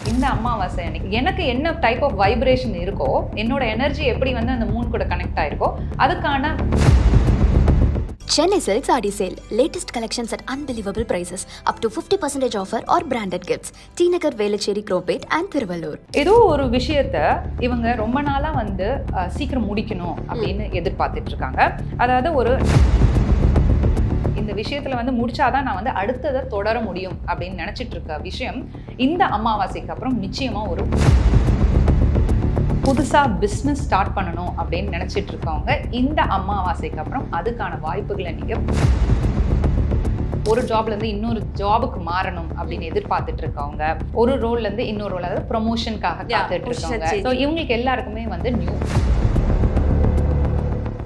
இந்த அமாவாசை அன்னைக்கு எனக்கு என்ன டைப் ஆஃப் வைப்ரேஷன் இருக்கோ, என்னோட எனர்ஜி எப்படி வந்து அந்த மூன் கூட கனெக்ட் ஆயிருக்கோ அதுக்கான Chennai Silk Saree Sale. Latest collections at unbelievable prices. Up to 50% offer or branded gifts. T Nagar, Velachery, Cropate and Thiruvallur. ஏதோ ஒரு விஷயத்தை இவங்க ரொம்ப நாளா வந்து சீக்கிரம் முடிக்கணும் அப்படின்னு எதிர்பார்த்துட்டு இருக்காங்க. அதாவது ஒரு இந்த விஷயத்துல வந்து முடிச்சாதான் நான் வந்து அடுத்ததை தொடர முடியும் அப்படின்னு நினைச்சிட்டு இருக்க விஷயம் இந்த அமாவாசைக்கு அப்புறம் நிச்சயமா ஒரு புதுசா பிஸ்னஸ் ஸ்டார்ட் பண்ணணும் அப்படின்னு நினைச்சிட்டு இருக்கவங்க இந்த அமாவாசைக்கு அப்புறம் அதுக்கான வாய்ப்புகளை நீங்க ஒரு ஜாப்ல இருந்து இன்னொரு ஜாபுக்கு மாறணும் அப்படின்னு எதிர்பார்த்துட்டு இருக்கவங்க, ஒரு ரோல்ல இருந்து இன்னொரு ரோல், அதாவது ப்ரொமோஷனுக்காக காத்துட்டு இருக்கவங்க. ஸோ இவங்களுக்கு எல்லாருக்குமே வந்து நியூ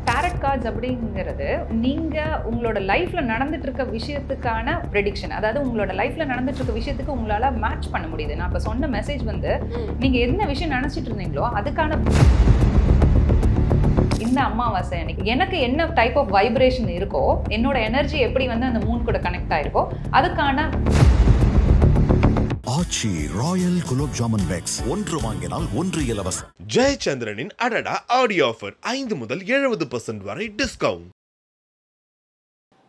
டாரட் கார்ட்ஸ் அப்படிங்கிறது நீங்க உங்களோட லைஃப்ல நடந்துட்டு இருக்க விஷயத்துக்கான ப்ரெடிக்ஷன். அதாவது உங்களோட லைஃப்ல நடந்துட்டு இருக்க விஷயத்துக்கு உங்களால மேட்ச் பண்ண முடியுது. நான் இப்ப சொன்ன மெசேஜ் வந்து நீங்க என்ன விஷயம் நினைச்சிட்டு இருந்தீங்களோ அதுக்கான இந்த அமாவாசை அன்னைக்கு எனக்கு என்ன டைப் ஆஃப் வைப்ரேஷன் இருக்கோ, என்னோட எனர்ஜி எப்படி வந்து அந்த மூன் கூட கனெக்ட் ஆயிருக்கோ அதுக்கான ஆச்சி ராயல் குலோப் ஜாமுன் பேக்ஸ் ஒன்று வாங்கினால் ஒன்று இலவசம். ஜெயச்சந்திரனின் அடடா ஆடியோ ஆஃபர் 5 முதல் 70% வரை டிஸ்கவுண்ட்.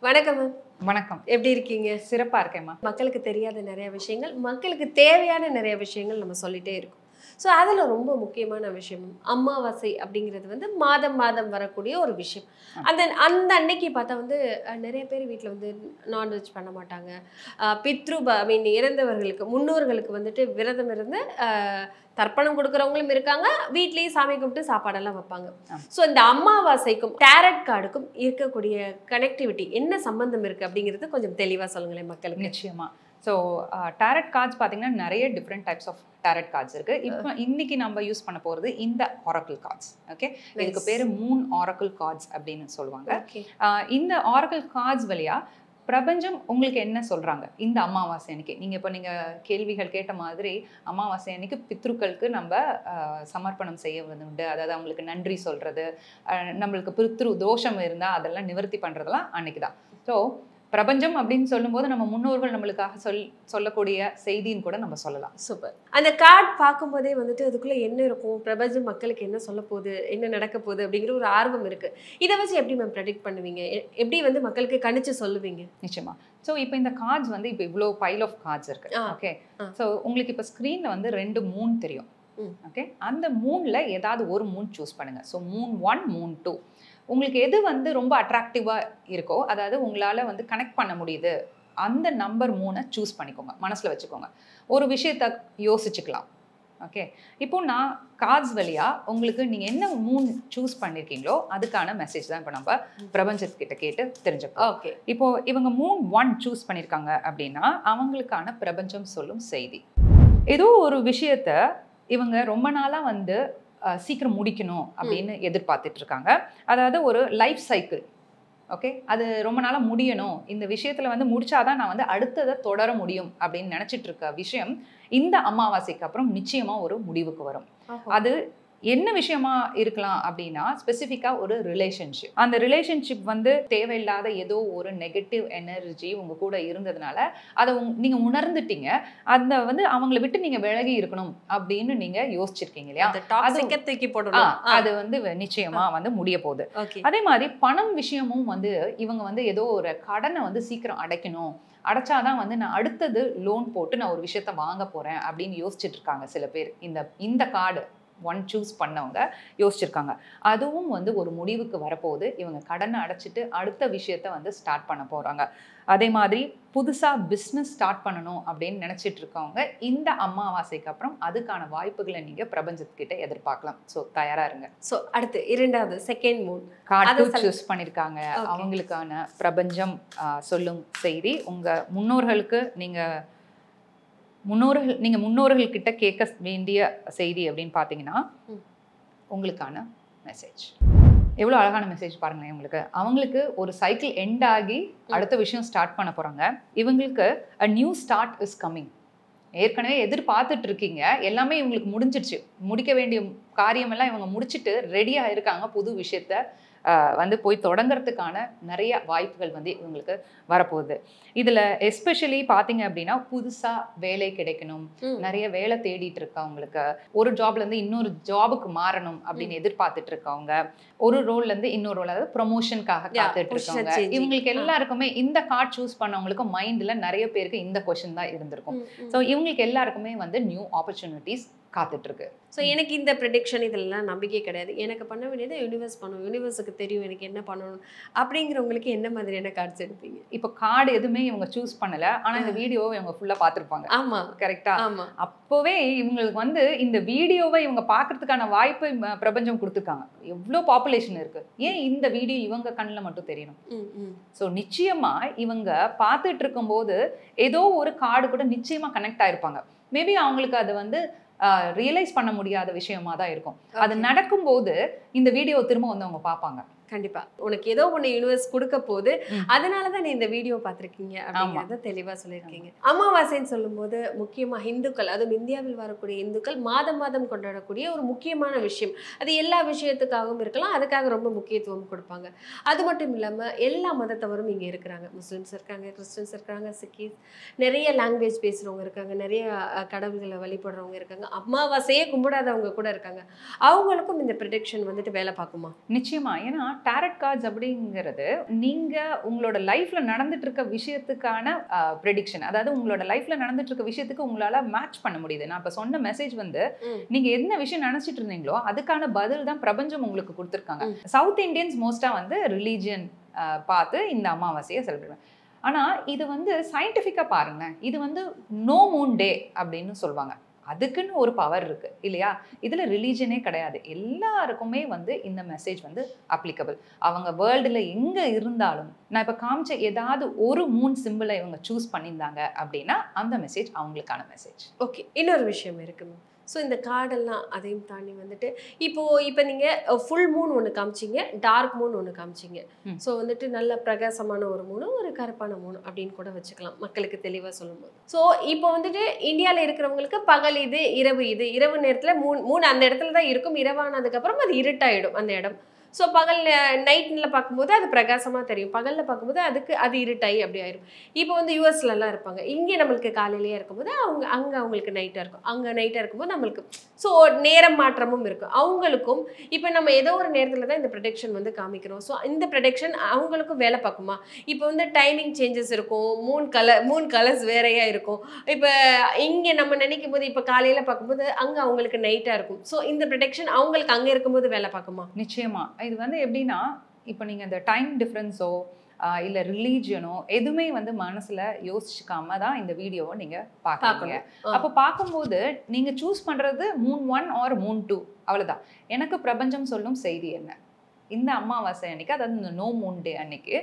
வணக்கம் மேம். வணக்கம். எப்படி இருக்கீங்க? சிறப்பா இருக்கேம்மா. மக்களுக்கு தெரியாத நிறைய விஷயங்கள், மக்களுக்கு தேவையான நிறைய விஷயங்கள் நம்ம சொல்லிட்டே இருக்கோம். ஸோ அதில் ரொம்ப முக்கியமான விஷயம் அமாவாசை அப்படிங்கிறது வந்து மாதம் மாதம் வரக்கூடிய ஒரு விஷயம். அந்த அன்னைக்கு பார்த்தா வந்து நிறைய பேர் வீட்டில் வந்து நான்வெஜ் பண்ண மாட்டாங்க. ஐ மீன் இறந்தவர்களுக்கு முன்னோர்களுக்கு வந்துட்டு விரதம் இருந்து தர்ப்பணம் கொடுக்குறவங்களும் இருக்காங்க, வீட்லேயும் சாமி கும்பிட்டு சாப்பாடெல்லாம் வைப்பாங்க. ஸோ இந்த அமாவாசைக்கும் டாரட் கார்டுக்கும் இருக்கக்கூடிய கனெக்டிவிட்டி என்ன சம்பந்தம் இருக்குது அப்படிங்கிறது கொஞ்சம் தெளிவாக சொல்லுங்களேன் மக்களுக்கு. நிச்சயமா. ஸோ டாரட் கார்ட்ஸ் பார்த்தீங்கன்னா நிறைய different types of tarot cards இருக்கு. இப்போ இன்னைக்கு நம்ம யூஸ் பண்ண போகிறது இந்த ஆரக்கிள் கார்ட்ஸ். ஓகே, இதுக்கு பேர் மூன் ஆரக்கிள் கார்ட்ஸ் அப்படின்னு சொல்லுவாங்க. இந்த ஆரக்கிள் கார்ட்ஸ் வழியா பிரபஞ்சம் உங்களுக்கு என்ன சொல்றாங்க இந்த அமாவாசை அன்னைக்கு. நீங்க கேள்விகள் கேட்ட மாதிரி அமாவாசை அன்னைக்கு பித்ருக்களுக்கு நம்ம சமர்ப்பணம் செய்ய உண்டு. அதாவது அவங்களுக்கு நன்றி சொல்றது, நம்மளுக்கு பித்ரு தோஷம் இருந்தா அதெல்லாம் நிவர்த்தி பண்றதெல்லாம் அன்னைக்கு தான். ஸோ பிரபஞ்சம் அப்படின்னு சொல்லும்போது நம்ம முன்னோர்கள் நம்மளுக்காக சொல்லக்கூடிய செய்தின்னு கூட நம்ம சொல்லலாம். சூப்பர். அந்த கார்டு பார்க்கும்போதே வந்துட்டு அதுக்குள்ள என்ன இருக்கும், பிரபஞ்சம் மக்களுக்கு என்ன சொல்ல போகுது, என்ன நடக்க போகுது அப்படிங்கிற ஒரு ஆர்வம் இருக்கு. இதை வச்சு எப்படி மேம் ப்ரெடிக்ட் பண்ணுவீங்க, எப்படி வந்து மக்களுக்கு கணிச்சு சொல்லுவீங்க? நிச்சயமா. ஸோ இப்போ இந்த கார்ட்ஸ் வந்து இப்போ இவ்வளோ பைல் ஆஃப் கார்ட்ஸ் இருக்கு. ஓகே, ஸோ உங்களுக்கு இப்போ ஸ்க்ரீன்ல வந்து 2 மூன் தெரியும். ஓகே, அந்த மூன்ல ஏதாவது ஒரு மூன் சூஸ் பண்ணுங்க. ஸோ மூன் 1, மூன் 2 உங்களுக்கு எது வந்து ரொம்ப அட்ராக்டிவாக இருக்கோ, அதாவது உங்களால் வந்து கனெக்ட் பண்ண முடியுது, அந்த நம்பர் 3 சூஸ் பண்ணிக்கோங்க, மனசில் வச்சுக்கோங்க. ஒரு விஷயத்த யோசிச்சுக்கலாம். ஓகே, இப்போ நான் கார்ட்ஸ் வழியாக உங்களுக்கு நீங்கள் என்ன மூன் சூஸ் பண்ணியிருக்கீங்களோ அதுக்கான மெசேஜ் தான் இப்போ நம்ம பிரபஞ்சத்துக்கிட்ட கேட்டு தெரிஞ்சுக்கலாம். ஓகே, இப்போ இவங்க மூன் 1 சூஸ் பண்ணியிருக்காங்க அப்படின்னா அவங்களுக்கான பிரபஞ்சம் சொல்லும் செய்தி, ஏதோ ஒரு விஷயத்த இவங்க ரொம்ப நாளாக வந்து சீக்கிரம் முடிக்கணும் அப்படின்னு எதிர்பார்த்துட்டு இருக்காங்க. அதாவது ஒரு லைஃப் சைக்கிள். ஓகே, அது ரொம்ப நாளாக முடியணும், இந்த விஷயத்துல வந்து முடிச்சாதான் நான் வந்து அடுத்ததை தொடர முடியும் அப்படின்னு நினைச்சிட்டு இருக்க விஷயம் இந்த அமாவாசைக்கு அப்புறம் நிச்சயமா ஒரு முடிவுக்கு வரும். அது என்ன விஷயமா இருக்கலாம் அப்படின்னா ஸ்பெசிஃபிக்காக ஒரு ரிலேஷன்ஷிப். அந்த ரிலேஷன்ஷிப் வந்து தேவையில்லாத ஏதோ ஒரு நெகட்டிவ் எனர்ஜி உங்க கூட இருந்ததுனால அதை நீங்க உணர்ந்துட்டீங்க. அந்த வந்து அவங்கள விட்டு நீங்க விலகி இருக்கணும் அப்படின்னு நீங்க யோசிச்சிருக்கீங்க இல்லையா, அது வந்து நிச்சயமா வந்து முடிய போகுது. அதே மாதிரி பணம் விஷயமும் வந்து இவங்க வந்து ஏதோ ஒரு கடனை வந்து சீக்கிரம் அடைக்கணும், அடைச்சாதான் வந்து நான் அடுத்தது லோன் போட்டு நான் ஒரு விஷயத்த வாங்க போறேன் அப்படின்னு யோசிச்சுட்டு இருக்காங்க சில பேர். இந்த கார்டு 1 சூஸ் பண்ணவங்க யோசிச்சிருக்காங்க. அதுவும் வந்து ஒரு முடிவுக்கு வரப்போகுது. இவங்க கடனை அடைச்சிட்டு அடுத்த விஷயத்த வந்து ஸ்டார்ட் பண்ண போறாங்க. அதே மாதிரி புதுசா பிஸ்னஸ் ஸ்டார்ட் பண்ணணும் அப்படின்னு நினைச்சிட்டு இருக்கவங்க இந்த அமாவாசைக்கு அப்புறம் அதுக்கான வாய்ப்புகளை நீங்க பிரபஞ்சத்துக்கிட்ட எதிர்பார்க்கலாம். ஸோ தயாரா இருங்க. ஸோ அடுத்து இரண்டாவது செகண்ட் மூன் கார்டு சூஸ் பண்ணியிருக்காங்க. அவங்களுக்கான பிரபஞ்சம் சொல்லும் செய்தி, உங்க முன்னோர்களுக்கு முன்னோர்கள் கிட்ட கேட்க வேண்டிய செய்தி அப்படின்னு பார்த்தீங்கன்னா உங்களுக்கான மெசேஜ். எவ்வளோ அழகான மெசேஜ் பாருங்களேன். அவங்களுக்கு ஒரு சைக்கிள் எண்ட் ஆகி அடுத்த விஷயம் ஸ்டார்ட் பண்ண போறாங்க. இவங்களுக்கு a new start is coming. ஏற்கனவே எதிர்பார்த்துட்டு இருக்கீங்க, எல்லாமே இவங்களுக்கு முடிஞ்சிடுச்சு, முடிக்க வேண்டிய காரியமெல்லாம் இவங்க முடிச்சுட்டு ரெடியாக இருக்காங்க புது விஷயத்த வந்து போய் தொடங்குறதுக்கான நிறைய வாய்ப்புகள் வந்து இவங்களுக்கு வரப்போகுது. இதுல எஸ்பெஷலி பாத்தீங்க அப்படின்னா புதுசா வேலை கிடைக்கணும், நிறைய வேலை தேடிட்டு இருக்கவங்களுக்கு, ஒரு ஜாப்ல இருந்து இன்னொரு ஜாபுக்கு மாறணும் அப்படின்னு எதிர்பார்த்துட்டு இருக்கவங்க, ஒரு ரோல்ல இருந்து இன்னொரு ரோல், அதாவது ப்ரொமோஷனுக்காக காத்துட்டு இருக்கவங்க, இவங்களுக்கு எல்லாருக்குமே இந்த கார்டு சூஸ் பண்ணவங்களுக்கு மைண்ட்ல நிறைய பேருக்கு இந்த கொஸ்டின் தான் இருந்திருக்கும். ஸோ இவங்களுக்கு எல்லாருக்குமே வந்து நியூ ஆப்பர்ச்சுனிட்டிஸ் காத்துட்டு இருக்கு. ஸோ எனக்கு இந்த ப்ரெடிக்ஷன் இதெல்லாம் நம்பிக்கை கிடையாது. எனக்கு பண்ண வேண்டியது யூனிவர்ஸ் பண்ணும், யூனிவர்ஸுக்கு தெரியும் எனக்கு என்ன பண்ணணும் அப்படிங்கிறவங்களுக்கு என்ன மாதிரியான கார்ட்ஸ் எடுப்பீங்க? இப்போ கார்டு எதுவுமே இவங்க சூஸ் பண்ணல, ஆனா இந்த வீடியோவை இவங்க ஃபுல்லா பார்த்துருப்பாங்க. ஆமா, கரெக்டா? ஆமா. அப்போவே இவங்களுக்கு வந்து இந்த வீடியோவை இவங்க பார்க்கறதுக்கான வாய்ப்பை பிரபஞ்சம் கொடுத்துருக்காங்க. எவ்வளோ பாப்புலேஷன் இருக்கு, ஏன் இந்த வீடியோ இவங்க கண்ணில் மட்டும் தெரியணும்? ஸோ நிச்சயமா இவங்க பார்த்துட்டு இருக்கும்போது ஏதோ ஒரு கார்டு கூட நிச்சயமா கனெக்ட் ஆயிருப்பாங்க. மேபி அவங்களுக்கு அது வந்து ரியலைஸ் பண்ண முடியாத விஷயமா தான் இருக்கும். அது நடக்கும்போது இந்த வீடியோ திரும்ப வந்து அவங்க பார்ப்பாங்க. கண்டிப்பா உனக்கு ஏதோ ஒண்ணு யூனிவர்ஸ் கொடுக்க போது, அதனாலதான் நீ இந்த வீடியோ பார்த்திருக்கீங்க அப்படிங்கறத தெளிவா சொல்லியிருக்கீங்க. அமாவாசைன்னு சொல்லும் போது முக்கியமா இந்துக்கள், அதுவும் இந்தியாவில் வரக்கூடிய இந்துக்கள் மாதம் மாதம் கொண்டாடக்கூடிய ஒரு முக்கியமான விஷயம். அது எல்லா விஷயத்துக்காகவும் இருக்கலாம், அதுக்காக ரொம்ப முக்கியத்துவம் கொடுப்பாங்க. அது மட்டும் இல்லாம எல்லா மதத்தவரும் இங்க இருக்கிறாங்க. முஸ்லிம்ஸ் இருக்காங்க, கிறிஸ்டின்ஸ் இருக்காங்க, சிக்கிஸ், நிறைய லாங்குவேஜ் பேசுறவங்க இருக்காங்க, நிறைய கடவுள்களை வழிபடுறவங்க இருக்காங்க, அமாவாசையே கும்பிடாதவங்க கூட இருக்காங்க. அவங்களுக்கும் இந்த ப்ரெடிக்ஷன் வந்துட்டு வேலை பார்க்குமா? நிச்சயமா. ஏன்னா டாரட் கார்ட்ஸ் அப்படிங்கிறது நீங்க உங்களோட லைஃப்ல நடந்துட்டு இருக்க விஷயத்துக்கான ப்ரெடிக்ஷன். அதாவது உங்களோட லைஃப்ல நடந்துட்டு இருக்க விஷயத்துக்கு உங்களால மேட்ச் பண்ண முடியுது. நான் இப்ப சொன்ன மெசேஜ் வந்து நீங்க என்ன விஷயம் நினைச்சிட்டு இருந்தீங்களோ அதுக்கான பதில் தான் பிரபஞ்சம் உங்களுக்கு கொடுத்துருக்காங்க. சவுத் இண்டியன்ஸ் மோஸ்டா வந்து ரிலீஜியன் பார்த்து இந்த அமாவாசையை செலிப்ரேட். ஆனா இது வந்து சயின்டிஃபிக்கா பாருங்க, இது வந்து நோ மூன் டே அப்படின்னு சொல்லுவாங்க. அதுக்குன்னு ஒரு பவர் இருக்கு இல்லையா? இதுல ரிலீஜனே கிடையாது. எல்லாருக்குமே வந்து இந்த மெசேஜ் வந்து அப்ளிகபிள். அவங்க வேர்ல்டுல எங்க இருந்தாலும், நான் இப்ப காமிச்ச ஏதாவது ஒரு மூன் சிம்பிளை இவங்க சூஸ் பண்ணியிருந்தாங்க அப்படின்னா அந்த மெசேஜ் அவங்களுக்கான மெசேஜ். ஓகே, இன்னொரு விஷயம் இருக்கு. ஸோ இந்த கார்டெல்லாம் அதையும் தாண்டி வந்துட்டு இப்போ நீங்கள் ஃபுல் மூன் ஒன்று காமிச்சிங்க, டார்க் மூன் ஒன்று காமிச்சிங்க. ஸோ வந்துட்டு நல்ல பிரகாசமான ஒரு மூணு, ஒரு கருப்பான மூணு அப்படின்னு கூட வச்சுக்கலாம் மக்களுக்கு தெளிவாக சொல்லும்போது. ஸோ இப்போ வந்துட்டு இந்தியாவில் இருக்கிறவங்களுக்கு பகல் இது, இரவு இது. இரவு நேரத்தில் மூணு அந்த இடத்துல தான் இருக்கும். இரவானதுக்கப்புறம் அது இருட்டாயிடும் அந்த இடம். ஸோ பகல் நைட்டில் பார்க்கும்போது அது பிரகாசமாக தெரியும், பகலில் பார்க்கும்போது அது இருட்டாகி அப்படி ஆயிரும். இப்போ வந்து யூஎஸ்லலாம் இருப்பாங்க, இங்கே நம்மளுக்கு காலையிலேயே இருக்கும்போது அங்கே அவங்களுக்கு நைட்டாக இருக்கும், அங்கே நைட்டாக இருக்கும்போது நம்மளுக்கு ஸோ நேரம் மாற்றமும் இருக்கும் அவங்களுக்கும். இப்போ நம்ம ஏதோ ஒரு நேரத்தில் தான் இந்த ப்ரெடிக்ஷன் வந்து காமிக்கிறோம். ஸோ இந்த ப்ரெடிக்ஷன் அவங்களுக்கும் வேலை பார்க்குமா? இப்போ வந்து டைமிங் சேஞ்சஸ் இருக்கும், மூன் கலர்ஸ் வேறையாக இருக்கும். இப்போ இங்கே நம்ம நினைக்கும் போது இப்போ காலையில் பார்க்கும்போது அங்கே அவங்களுக்கு நைட்டாக இருக்கும். ஸோ இந்த ப்ரெடிக்ஷன் அவங்களுக்கு அங்கே இருக்கும்போது வேலை பார்க்குமா? நிச்சயமா. இது வந்து எப்படின்னா, இப்போ நீங்க இந்த டைம் டிஃபரன்ஸோ இல்ல ரிலீஜியனோ எதுவுமே வந்து மனசுல யோசிச்சுக்காம தான் இந்த வீடியோவை நீங்க பாக்குறீங்க. அப்போ பார்க்கும்போது நீங்க சூஸ் பண்றது மூன் 1 ஆர் மூன் 2 அவ்வளவுதான். எனக்கு பிரபஞ்சம் சொல்லும் செய்தி என்ன, இந்த அமாவாசை அன்னைக்கு, அதாவது இந்த நோ மூன் டே அன்னைக்கு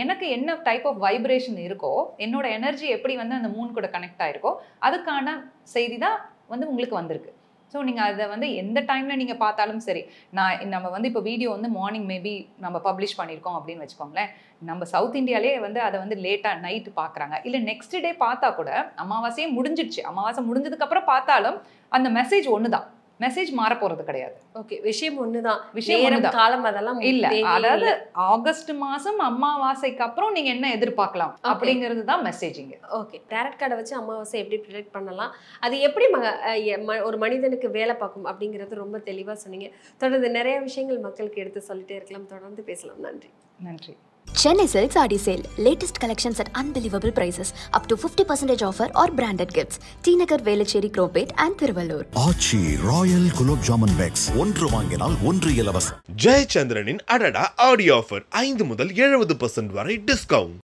எனக்கு என்ன டைப் ஆஃப் வைப்ரேஷன் இருக்கோ, என்னோட எனர்ஜி எப்படி வந்து அந்த மூன் கூட கனெக்ட் ஆயிருக்கோ அதுக்கான செய்தி தான் வந்து உங்களுக்கு வந்திருக்கு. ஸோ நீங்கள் அதை வந்து எந்த டைமில் நீங்கள் பார்த்தாலும் சரி, நம்ம வந்து இப்போ வீடியோ வந்து மார்னிங் மேபி நம்ம பப்ளிஷ் பண்ணியிருக்கோம் அப்படின்னு வச்சுக்கோங்களேன், நம்ம சவுத் இந்தியாலே வந்து அதை வந்து லேட்டாக நைட்டு பார்க்குறாங்க, இல்லை நெக்ஸ்ட் டே பார்த்தா கூட அமாவாசையே முடிஞ்சிடுச்சு, அமாவாசை முடிஞ்சதுக்கப்புறம் பார்த்தாலும் அந்த மெசேஜ் ஒன்று தான், மெசேஜ் மாற போறது கிடையாது. ஓகே, விஷயம் ஒண்ணுதான், விஷயம் ஒண்ணுதான், காலம் அதெல்லாம் இல்ல. அதாவது ஆகஸ்ட் மாசம் அமாவாசைக்கு அப்புறம் நீங்க என்ன எதிர்பார்க்கலாம் அப்படிங்கிறது தான் மெசேஜிங். ஓகே, டைரக்ட் கார்டை வச்சு அமாவாசை எப்படி ப்ரெடிக்ட் பண்ணலாம், அது எப்படி ஒரு மனிதனுக்கு வேலை பார்க்கும் அப்படிங்கிறது ரொம்ப தெளிவா சொன்னீங்க. தொடர்ந்து நிறைய விஷயங்கள் மக்களுக்கு எடுத்து சொல்லிட்டே இருக்கலாம், தொடர்ந்து பேசலாம். நன்றி. நன்றி. Chennai Silks Adi Sale. Latest collections at unbelievable prices. Up to 50% offer or branded gifts. T Nagar, Velachery, Cropate and Thiruvallur. Aachi royal gulab jamun packs, ஒன்று வாங்கினால் ஒன்று இலவசம். ஜெயச்சந்திரனின் அடடா ஆடியோ ஆஃபர் 5 முதல் 70% வரை டிஸ்கவுண்ட்.